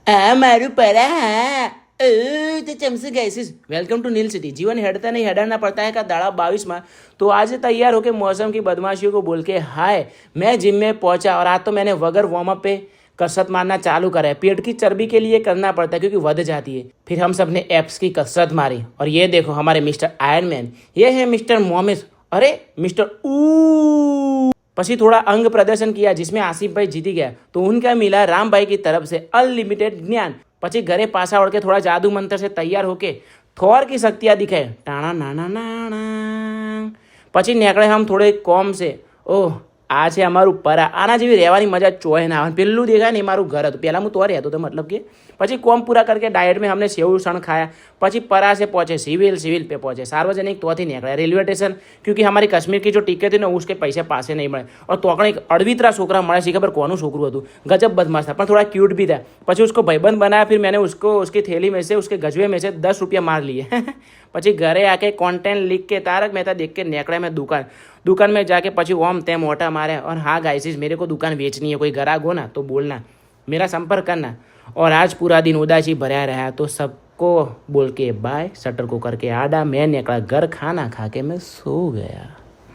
મારું परा तो चमसे गाइसिस वेलकम टू नील सिटी। जीवन हेडता नहीं हेडना पड़ता है का दाड़ा 22 में। तो आज तैयार होके मौसम की बदमाशियों को बोल के हाय मैं जिम में पहुंचा और आज तो मैंने वगर वार्म अप पे कसरत मारना चालू करा है। पेट की चर्बी के लिए करना पड़ता है क्योंकि वध जाती है। फिर हम सब ने एप्स की कसरत मारी और ये देखो हमारे मिस्टर आयरन मैन, ये है मिस्टर मोमिस, अरे मिस्टर ऊ। પછી થોડા અંગ પ્રદર્શન કિયા जिसमें आसिफ भाई जीती गया तो उनका मिला राम भाई की तरफ से अनलिमिटेड ज्ञान। પછી ઘરે પાછા વળ के थोड़ा जादू मंत्र से तैयार होके थोर की शक्तियाँ दिखाए टाणा नाना नाना। પછી નીકળે हम थोड़े कॉम से। ओह આ છે અમારું પરા, આના જેવી રહેવાની મજા ચોય ના આવે। પેલું દેખાય ને એ મારું ઘર હતું, પહેલાં હું તો રહેતો હતો मतलब કે પછી કોમ પૂરા करके डाइट में हमने सेव सण खाया। પછી परा से पहुँचे सिविल पे पहुँचे सार्वजनिक तो निकले रेलवे स्टेशन क्योंकि हमारी कश्मीर की जो टिकट थी ना उसके पैसे पासे नहीं મળે। और तो एक अड़वितरा छोकरा મળે છે, खबर કોનું છોકરું હતું, गजब बदमाश था पर थोड़ा क्यूट भी था। પછી उसको भाईबंद बनाया, फिर मैंने उसको उसकी थैली में से उसके गजवे में से 10 रुपया मार लिए। પછી ઘરે आके कॉन्टेंट लिख के तारक मेहता देख के निकले मैं दुकान में जाके પછી ओम तेम ओटा मारे। और हाँ गाइस मेरे को दुकान बेचनी है, कोई ग्राहक हो ना तो बोलना, मेरा संपर्क करना। और आज पूरा दिन उदासी भरा रहा तो सबको बोल के बाय, शटर को करके आडा, मैं निकला घर, खाना खा के मैं सो गया।